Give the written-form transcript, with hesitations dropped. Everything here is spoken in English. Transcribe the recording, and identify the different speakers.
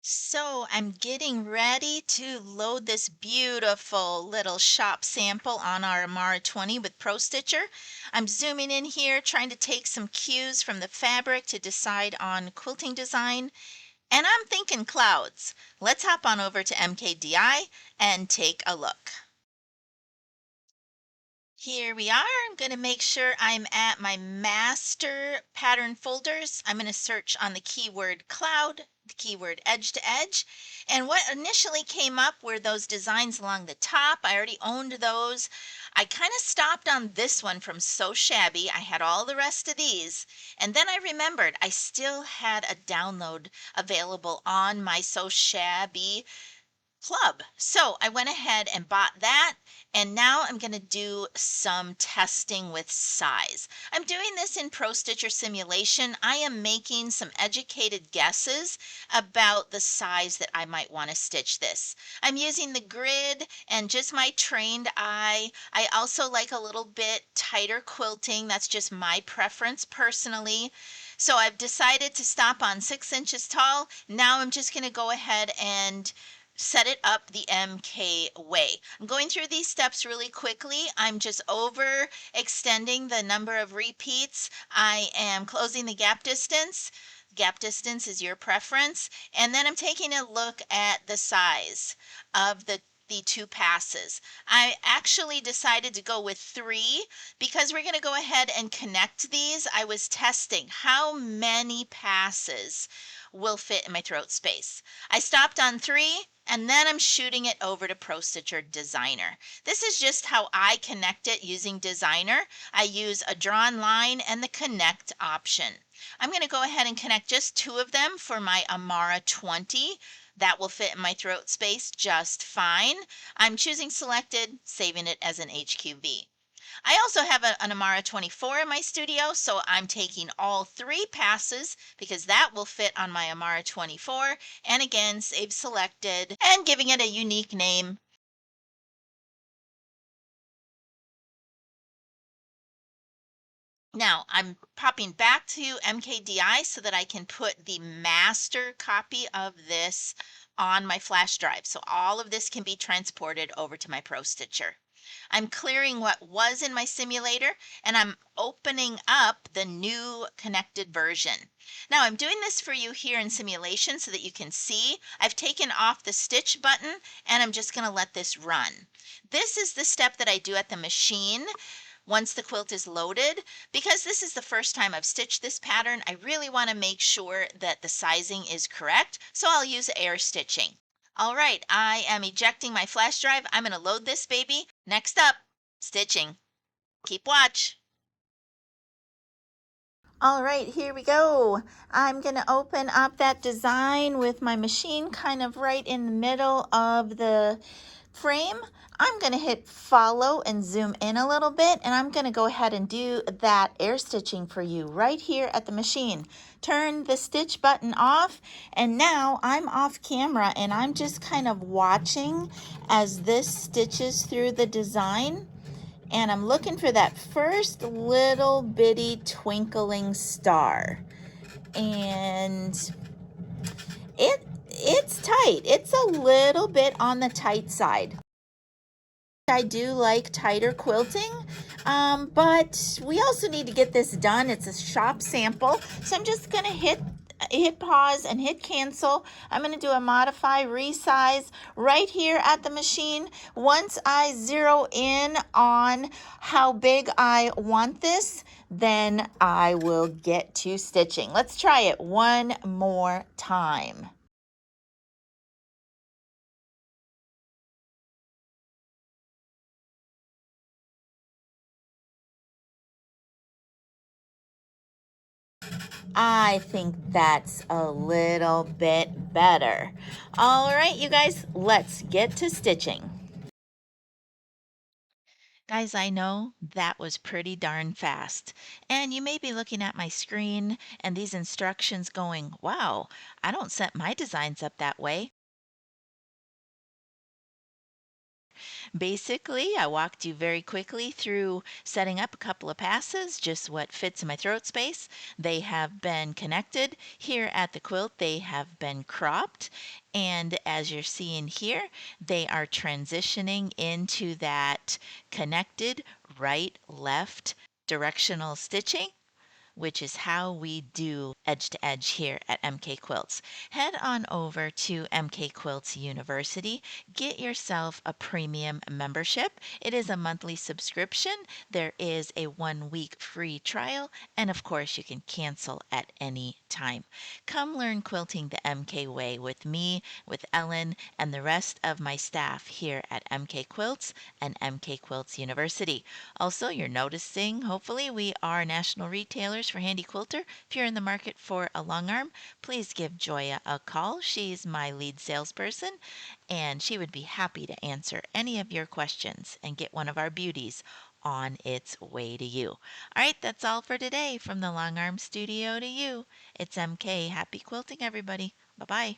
Speaker 1: So I'm getting ready to load this beautiful little shop sample on our Amara 20 with Pro Stitcher. I'm zooming in here, trying to take some cues from the fabric to decide on quilting design. And I'm thinking clouds. Let's hop on over to MKDI and take a look. Here we are. I'm going to make sure I'm at my master pattern folders. I'm going to search on the keyword cloud, the keyword edge to edge. And what initially came up were those designs along the top. I already owned those. I kind of stopped on this one from Sew Shabby. I had all the rest of these. And then I remembered I still had a download available on my Sew Shabby club. So I went ahead and bought that. And now I'm going to do some testing with size. I'm doing this in Pro Stitcher Simulation. I am making some educated guesses about the size that I might want to stitch this. I'm using the grid and just my trained eye. I also like a little bit tighter quilting. That's just my preference personally. So I've decided to stop on 6 inches tall. Now I'm just going to go ahead and set it up the MK way. I'm going through these steps really quickly. I'm just over extending the number of repeats. I am closing the gap distance. Gap distance is your preference. And then I'm taking a look at the size of the two passes. I actually decided to go with 3 because we're going to go ahead and connect these. I was testing how many passes will fit in my throat space. I stopped on 3 and then I'm shooting it over to Pro Stitcher Designer. This is just how I connect it using Designer. I use a drawn line and the connect option. I'm going to go ahead and connect just 2 of them for my Amara 20. That will fit in my throat space just fine. I'm choosing selected, saving it as an HQV. I also have an Amara 24 in my studio, so I'm taking all 3 passes because that will fit on my Amara 24. And again, save selected and giving it a unique name. Now I'm popping back to MKDI so that I can put the master copy of this on my flash drive. So all of this can be transported over to my Pro Stitcher. I'm clearing what was in my simulator and I'm opening up the new connected version. Now I'm doing this for you here in simulation so that you can see. I've taken off the stitch button and I'm just going to let this run. This is the step that I do at the machine once the quilt is loaded. Because this is the first time I've stitched this pattern, I really want to make sure that the sizing is correct, so I'll use air stitching. All right, I am ejecting my flash drive. I'm going to load this baby. Next up, stitching. Keep watch. All right, here we go. I'm going to open up that design with my machine kind of right in the middle of the frame. I'm going to hit follow and zoom in a little bit, and I'm going to go ahead and do that air stitching for you right here at the machine. Turn the stitch button off, and now I'm off camera and I'm just kind of watching as this stitches through the design. And I'm looking for that first little bitty twinkling star. And it's tight. It's a little bit on the tight side. I do like tighter quilting, but we also need to get this done. It's a shop sample, so I'm just going to hit pause and hit cancel. I'm going to do a modify resize right here at the machine. Once I zero in on how big I want this, then I will get to stitching. Let's try it one more time. I think that's a little bit better. All right, you guys, let's get to stitching. Guys, I know that was pretty darn fast. And you may be looking at my screen and these instructions going, wow, I don't set my designs up that way. Basically, I walked you very quickly through setting up a couple of passes, just what fits in my throat space. They have been connected. Here at the quilt, they have been cropped. And as you're seeing here, they are transitioning into that connected right, left directional stitching, which is how we do edge to edge here at MK Quilts. Head on over to MK Quilts University. Get yourself a premium membership. It is a monthly subscription. There is a 1 week free trial, and of course, you can cancel at any time. Come learn quilting the MK way with me, with Ellen, and the rest of my staff here at MK Quilts and MK Quilts University. Also, you're noticing, hopefully, we are national retailers for Handy Quilter. If you're in the market for a long arm, please give Joyia a call. She's my lead salesperson, and she would be happy to answer any of your questions and get one of our beauties on its way to you. All right, that's all for today from the Long Arm Studio to you. It's MK. Happy quilting, everybody. Bye bye.